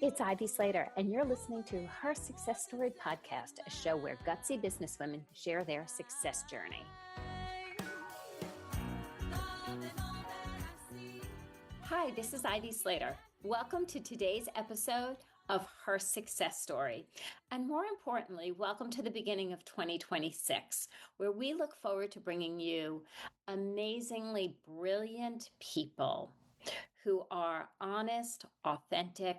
It's Ivy Slater, and you're listening to Her Success Story podcast, a show where gutsy businesswomen share their success journey. Hi, this is Ivy Slater. Welcome to today's episode of Her Success Story. And more importantly, welcome to the beginning of 2026, where we look forward to bringing you amazingly brilliant people who are honest, authentic,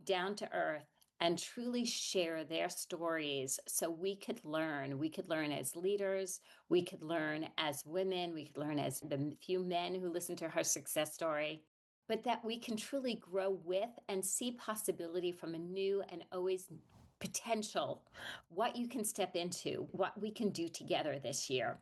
down to earth, and truly share their stories so we could learn. We could learn as leaders, we could learn as women, we could learn as the few men who listen to Her Success Story, but that we can truly grow with and see possibility from a new and always potential, what you can step into, what we can do together this year.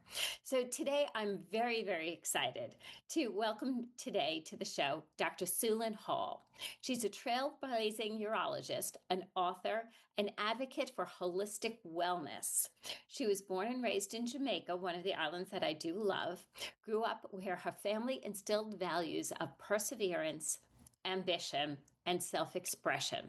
So today I'm very, very excited to welcome today to the show Dr. Suelyn Hall. She's a trailblazing urologist, an author, an advocate for holistic wellness. She was born and raised in Jamaica, one of the islands that I do love, grew up where her family instilled values of perseverance, ambition, and self-expression.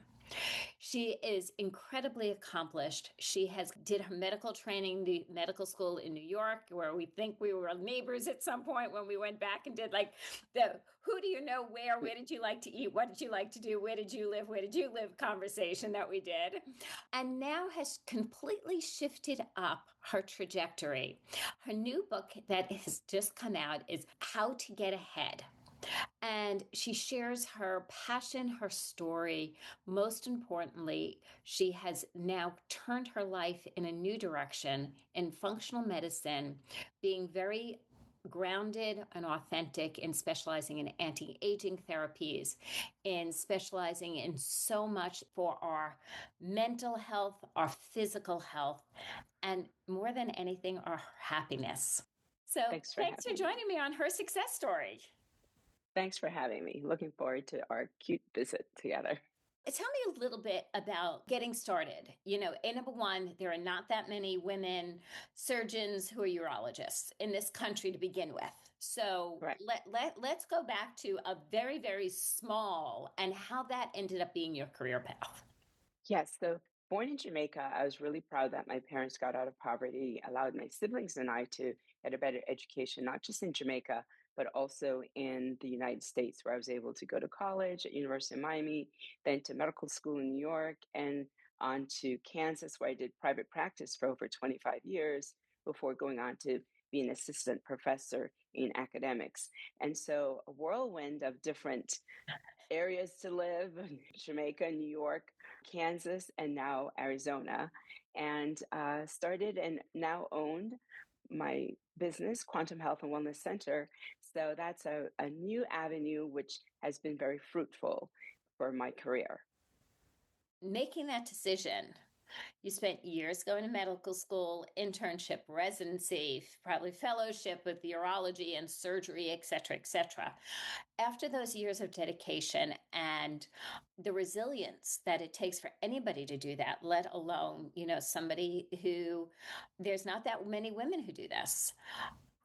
She is incredibly accomplished. She did her medical training, the medical school in New York, where we think we were neighbors at some point when we went back and did like the who do you know where did you like to eat, what did you like to do, where did you live conversation that we did. And now has completely shifted up her trajectory. Her new book that has just come out is How to Get Ahead. And she shares her passion, her story. Most importantly, she has now turned her life in a new direction in functional medicine, being very grounded and authentic in specializing in anti-aging therapies, in specializing in so much for our mental health, our physical health, and more than anything, our happiness. So thanks for joining me on Her Success Story. Thanks for having me. Looking forward to our cute visit together. Tell me a little bit about getting started. Number one, there are not that many women surgeons who are urologists in this country to begin with. So right. Let's go back to a very, very small and how that ended up being your career path. Yes. So born in Jamaica, I was really proud that my parents got out of poverty, allowed my siblings and I to get a better education, not just in Jamaica, but also in the United States, where I was able to go to college at University of Miami, then to medical school in New York, and on to Kansas, where I did private practice for over 25 years before going on to be an assistant professor in academics. And so a whirlwind of different areas to live, Jamaica, New York, Kansas, and now Arizona, and started and now owned my business, Quantum Health and Wellness Center. So that's a new avenue which has been very fruitful for my career. Making that decision, you spent years going to medical school, internship, residency, probably fellowship with urology and surgery, et cetera, et cetera. After those years of dedication and the resilience that it takes for anybody to do that, let alone, somebody who, there's not that many women who do this.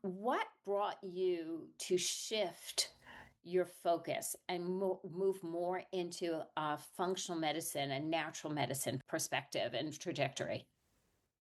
What brought you to shift your focus and move more into a functional medicine and natural medicine perspective and trajectory?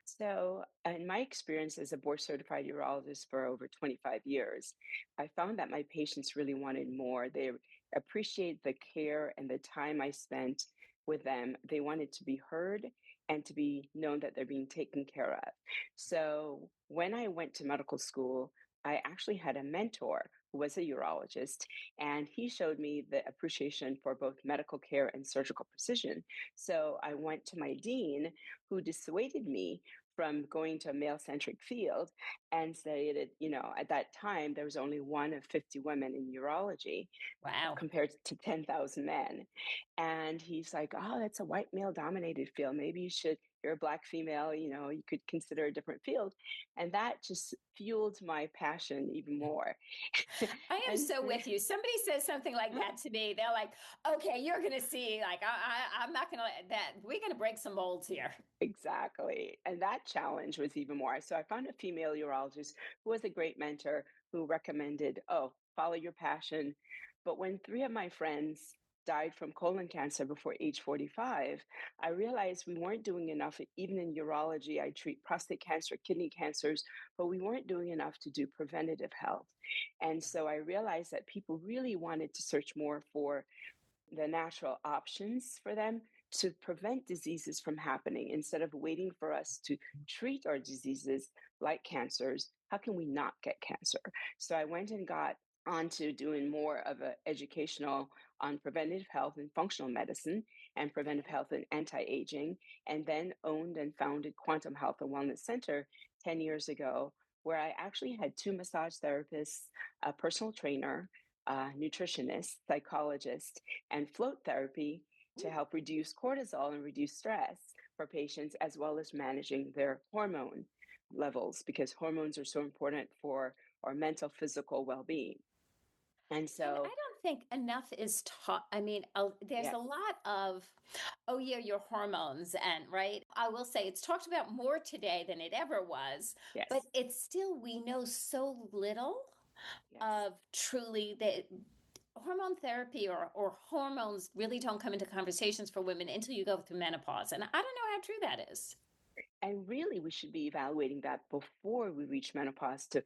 So in my experience as a board-certified urologist for over 25 years, I found that my patients really wanted more. They appreciate the care and the time I spent with them. They wanted to be heard and to be known that they're being taken care of. So when I went to medical school, I actually had a mentor who was a urologist, and he showed me the appreciation for both medical care and surgical precision. So I went to my dean, who dissuaded me from going to a male-centric field and stated, at that time, there was only one of 50 women in urology. Wow. Compared to 10,000 men. And he's like, oh, that's a white male-dominated field. Maybe you're a Black female, you could consider a different field. And that just fueled my passion even more. I am so with you. Somebody says something like that to me. They're like, okay, you're going to see, like, I'm not going to let that. We're going to break some molds here. Exactly. And that challenge was even more. So I found a female urologist who was a great mentor who recommended, follow your passion. But when three of my friends died from colon cancer before age 45, I realized we weren't doing enough. Even in urology, I treat prostate cancer, kidney cancers, but we weren't doing enough to do preventative health. And so I realized that people really wanted to search more for the natural options for them to prevent diseases from happening instead of waiting for us to treat our diseases like cancers. How can we not get cancer? So I went and got onto doing more of an educational on preventive health and functional medicine and preventive health and anti-aging, and then owned and founded Quantum Health and Wellness Center 10 years ago, where I actually had two massage therapists, a personal trainer, nutritionist, psychologist, and float therapy to help reduce cortisol and reduce stress for patients, as well as managing their hormone levels, because hormones are so important for our mental, physical well-being. And And I so, don't think enough is taught. I mean, there's a yes, lot of, oh, yeah, your hormones. And right, I will say it's talked about more today than it ever was, but yes, it's still, we know so little yes. of truly that hormone therapy or hormones really don't come into conversations for women until you go through menopause. And I don't know how true that is. And really, we should be evaluating that before we reach menopause to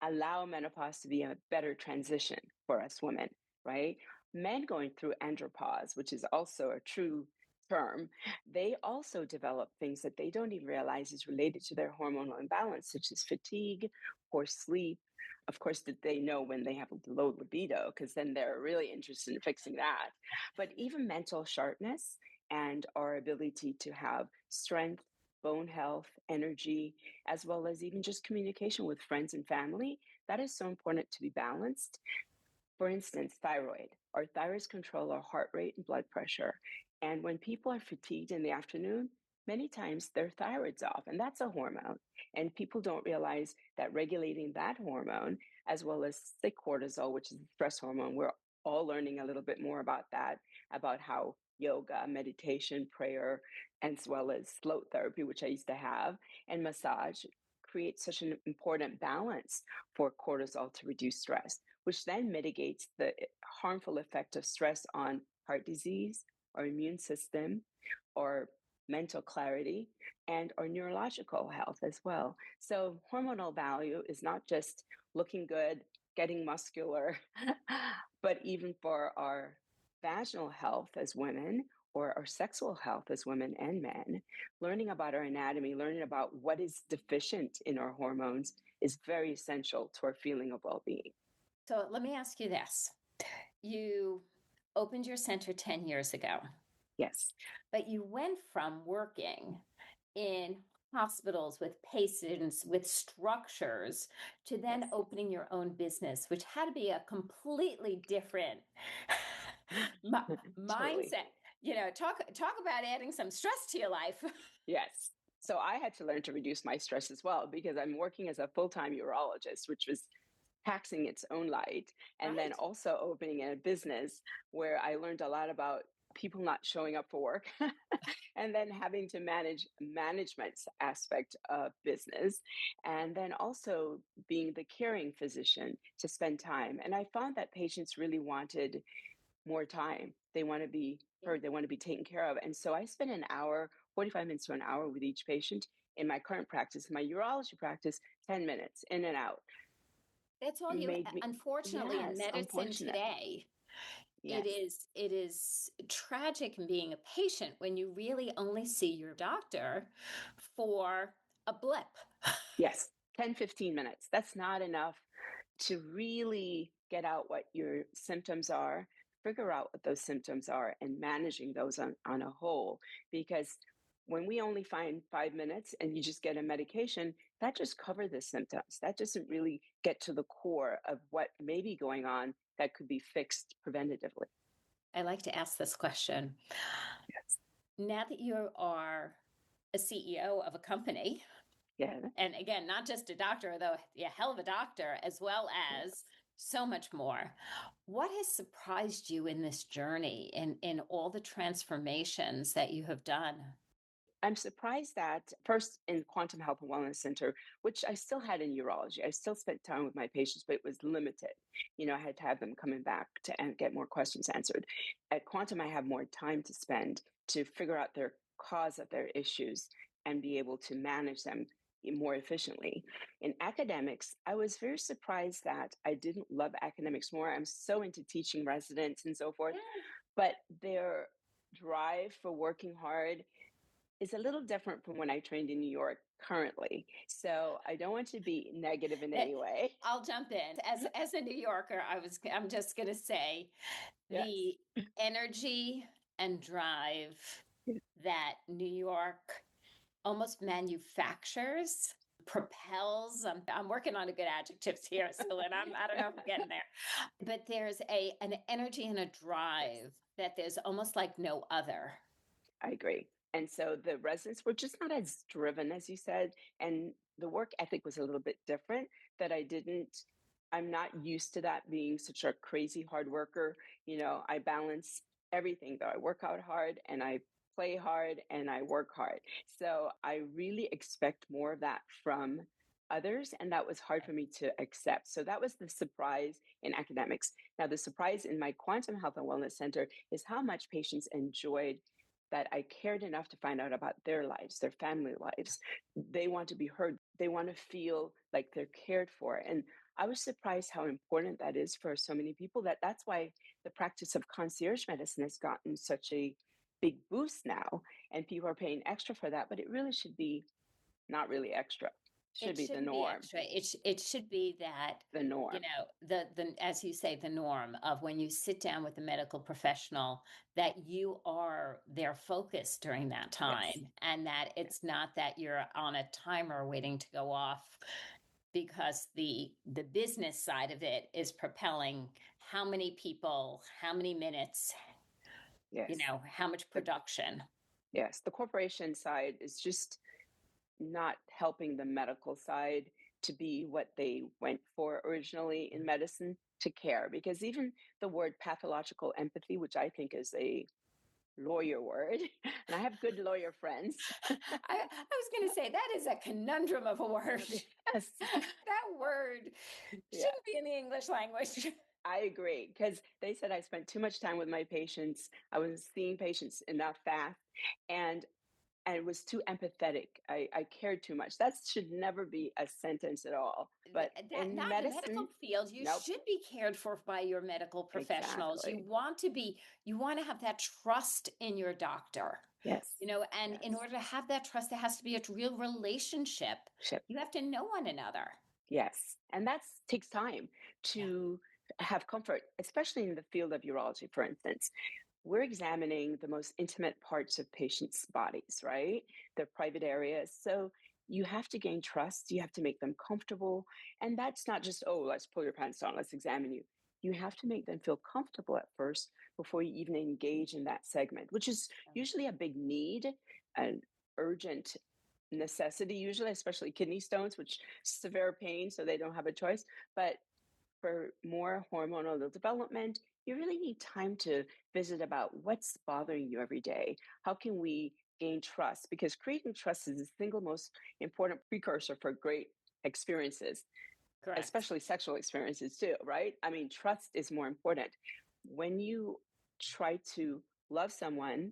allow menopause to be a better transition for us women, right? Men going through andropause, which is also a true term, they also develop things that they don't even realize is related to their hormonal imbalance, such as fatigue, poor sleep. Of course, that they know when they have a low libido, because then they're really interested in fixing that. But even mental sharpness and our ability to have strength, bone health, energy, as well as even just communication with friends and family, that is so important to be balanced. For instance, thyroid. Our thyroids control our heart rate and blood pressure. And when people are fatigued in the afternoon, many times their thyroid's off, and that's a hormone. And people don't realize that regulating that hormone, as well as say cortisol, which is the stress hormone, we're all learning a little bit more about that, about how yoga, meditation, prayer, as well as float therapy, which I used to have, and massage create such an important balance for cortisol to reduce stress, which then mitigates the harmful effect of stress on heart disease, our immune system, or mental clarity, and our neurological health as well. So, hormonal value is not just looking good, getting muscular, but even for our vaginal health as women or our sexual health as women and men, learning about our anatomy, learning about what is deficient in our hormones is very essential to our feeling of well being. So let me ask you this. You opened your center 10 years ago, Yes. but you went from working in hospitals with patients with structures to Yes. then opening your own business, which had to be a completely different Totally. mindset. Talk about adding some stress to your life. Yes. So I had to learn to reduce my stress as well because I'm working as a full time urologist, which was taxing its own light. And then Right. also opening a business where I learned a lot about people not showing up for work and then having to manage management aspect of business, and then also being the caring physician to spend time. And I found that patients really wanted more time. They want to be Yeah. heard, they want to be taken care of. And so I spend an hour, 45 minutes to an hour with each patient in my current practice, my urology practice, 10 minutes in and out. That's all you, Made me, unfortunately, in yes, medicine unfortunately. today. It Yes, is tragic in being a patient when you really only see your doctor for a blip. yes, 10, 15 minutes. That's not enough to really get out what your symptoms are, figure out what those symptoms are, and managing those on a whole. Because when we only find 5 minutes and you just get a medication, that just covers the symptoms. That doesn't really get to the core of what may be going on that could be fixed preventatively. I like to ask this question. Yes. Now that you are a CEO of a company, Yeah. and again, not just a doctor, though you're a hell of a doctor, as well as Yes. so much more, what has surprised you in this journey, in all the transformations that you have done? I'm surprised that first in Quantum Health and Wellness Center, which I still had in urology, I still spent time with my patients, but it was limited. I had to have them coming back and get more questions answered. At Quantum, I have more time to spend to figure out their cause of their issues and be able to manage them more efficiently. In academics, I was very surprised that I didn't love academics more. I'm so into teaching residents and so forth, but their drive for working hard is a little different from when I trained in New York currently. So I don't want to be negative in any way. I'll jump in. As a New Yorker, I'm just going to say Yes. the energy and drive that New York almost manufactures, propels. I'm working on a good adjectives here, Suelyn. I don't know if I'm getting there, but there's an energy and a drive that there's almost like no other. I agree. And so the residents were just not as driven as you said. And the work ethic was a little bit different that I'm not used to that being such a crazy hard worker. I balance everything though. I work out hard and I play hard and I work hard. So I really expect more of that from others. And that was hard for me to accept. So that was the surprise in academics. Now, the surprise in my Quantum Health and Wellness Center is how much patients enjoyed that I cared enough to find out about their lives, their family lives. They want to be heard. They want to feel like they're cared for. And I was surprised how important that is for so many people that's why the practice of concierge medicine has gotten such a big boost now. And people are paying extra for that, but it really should be not really extra. Should It be the shouldn't be norm. extra. It should be that, The norm. the as you say, the norm of when you sit down with a medical professional, that you are their focus during that time, Yes. and that it's not that you're on a timer waiting to go off because the business side of it is propelling how many people, how many minutes, Yes. how much production. Yes. The corporation side is just not helping the medical side to be what they went for originally in medicine, to care. Because even the word pathological empathy, which I think is a lawyer word, and I have good lawyer friends. I was going to say that is a conundrum of a word. Yes. That word Yeah, shouldn't be in the English language. I agree. Because they said I spent too much time with my patients. I was seeing patients enough fast. And I was too empathetic. I cared too much. That should never be a sentence at all. But That in not in the medical medicine, field, you nope, should be cared for by your medical professionals. exactly. You want to have that trust in your doctor. Yes, And in yes. order to have that trust, there has to be a real relationship. Ship. You have to know one another. Yes. And that takes time Yeah, to have comfort, especially in the field of urology, for instance. We're examining the most intimate parts of patients' bodies, right? Their private areas. So you have to gain trust. You have to make them comfortable. And that's not just, oh, let's pull your pants down, let's examine you. You have to make them feel comfortable at first before you even engage in that segment, which is usually a big need, an urgent necessity, usually, especially kidney stones, which severe pain, so they don't have a choice. But for more hormonal development, you really need time to visit about what's bothering you every day. How can we gain trust? Because creating trust is the single most important precursor for great experiences, correct. especially sexual experiences too, right? I mean, trust is more important. When you try to love someone,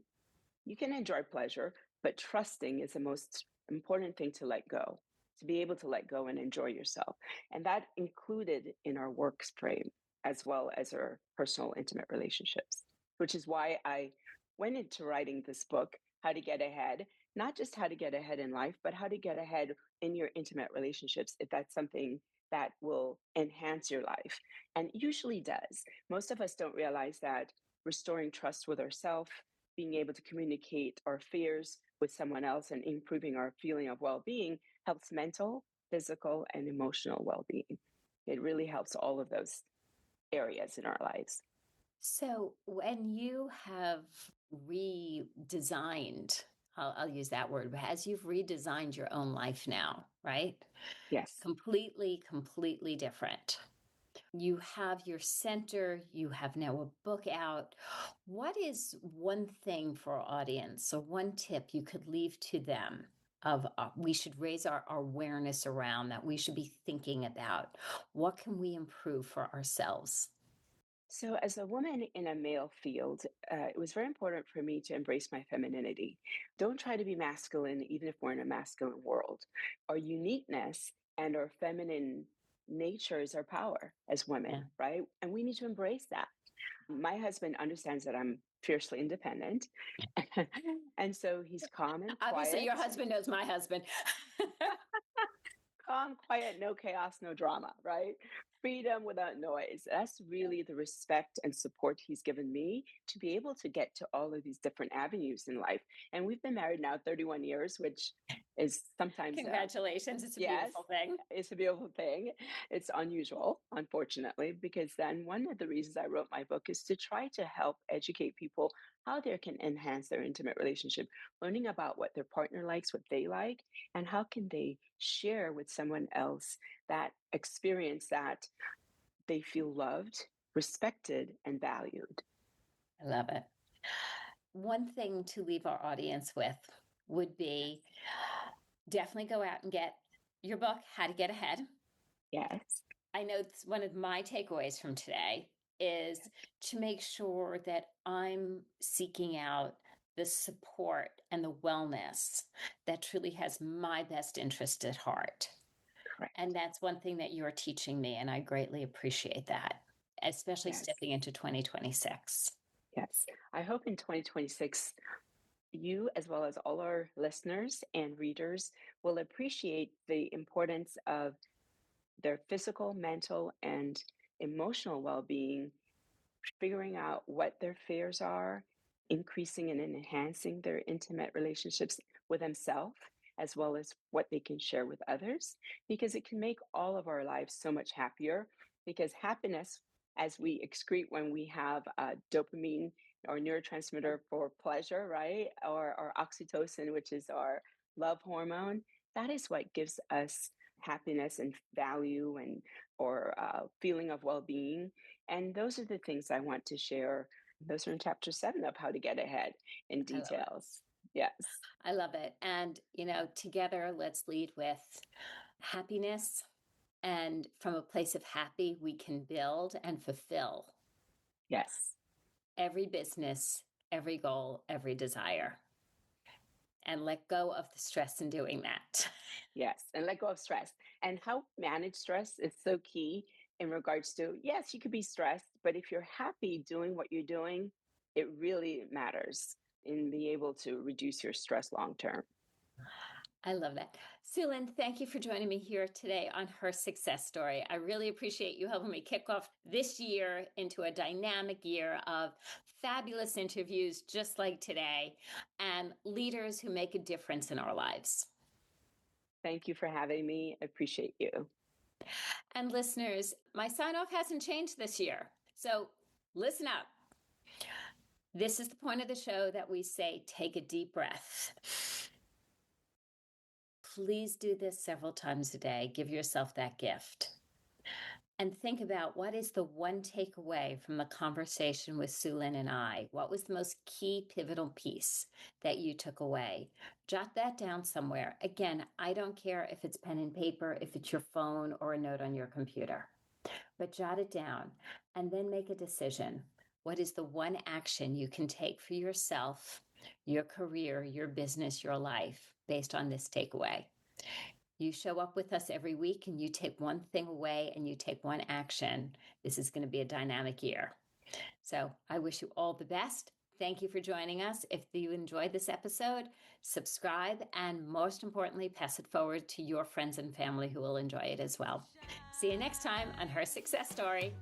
you can enjoy pleasure, but trusting is the most important thing to let go, to be able to let go and enjoy yourself. And that included in our work frame as well as our personal, intimate relationships, which is why I went into writing this book, How to Get Ahead, not just how to get ahead in life, but how to get ahead in your intimate relationships, if that's something that will enhance your life. And usually does. Most of us don't realize that restoring trust with ourselves, being able to communicate our fears with someone else and improving our feeling of well-being helps mental, physical, and emotional well-being. It really helps all of those areas in our lives. So when you have redesigned, I'll use that word, but as you've redesigned your own life now, right? Yes. Completely, completely different. You have your center, you have now a book out. What is one thing for our audience or one tip you could leave to them of we should raise our awareness around, that we should be thinking about? What can we improve for ourselves? So, as a woman in a male field, it was very important for me to embrace my femininity. Don't try to be masculine, even if we're in a masculine world. Our uniqueness and our feminine nature is our power as Yeah. women, right? And we need to embrace that. My husband understands that I'm fiercely independent. And so he's calm and Obviously, quiet. your husband knows my husband. Calm, quiet, no chaos, no drama, right? Freedom without noise. That's really the respect and support he's given me to be able to get to all of these different avenues in life. And we've been married now 31 years, which is sometimes, Congratulations. It's a yes, beautiful thing. it's a beautiful thing. It's unusual, unfortunately, because then one of the reasons I wrote my book is to try to help educate people how they can enhance their intimate relationship, learning about what their partner likes, what they like, and how can they share with someone else that experience that they feel loved, respected, and valued. I love it. One thing to leave our audience with would be definitely go out and get your book, How to Get Ahead. Yes. I know one of my takeaways from today is to make sure that I'm seeking out the support and the wellness that truly has my best interest at heart. Correct. And that's one thing that you're teaching me, and I greatly appreciate that, especially Yes. stepping into 2026. Yes. I hope in 2026, you, as well as all our listeners and readers, will appreciate the importance of their physical, mental, and emotional well being, figuring out what their fears are, increasing and enhancing their intimate relationships with themselves, as well as what they can share with others, because it can make all of our lives so much happier. Because happiness, as we excrete when we have dopamine or neurotransmitter for pleasure, right? Or oxytocin, which is our love hormone, that is what gives us happiness and value and or feeling of well-being. And those are the things I want to share. Those are in chapter 7 of How to Get Ahead in I love it. details. Yes. I love it. And, together, let's lead with happiness. And from a place of happy, we can build and fulfill Yes. every business, every goal, every desire, and let go of the stress in doing that. Yes. And let go of stress. And how manage stress is so key in regards to, yes, you could be stressed, but if you're happy doing what you're doing, it really matters in being able to reduce your stress long term. I love that. Suelyn, thank you for joining me here today on Her Success Story. I really appreciate you helping me kick off this year into a dynamic year of fabulous interviews just like today and leaders who make a difference in our lives. Thank you for having me. I appreciate you. And listeners, my sign off hasn't changed this year. So listen up. This is the point of the show that we say, take a deep breath. Please do this several times a day. Give yourself that gift. And think about what is the one takeaway from the conversation with Suelyn and I? What was the most key pivotal piece that you took away? Jot that down somewhere. Again, I don't care if it's pen and paper, if it's your phone or a note on your computer, but jot it down and then make a decision. What is the one action you can take for yourself, your career, your business, your life based on this takeaway? You show up with us every week and you take one thing away and you take one action. This is going to be a dynamic year. So I wish you all the best. Thank you for joining us. If you enjoyed this episode, subscribe and most importantly, pass it forward to your friends and family who will enjoy it as well. See you next time on Her Success Story.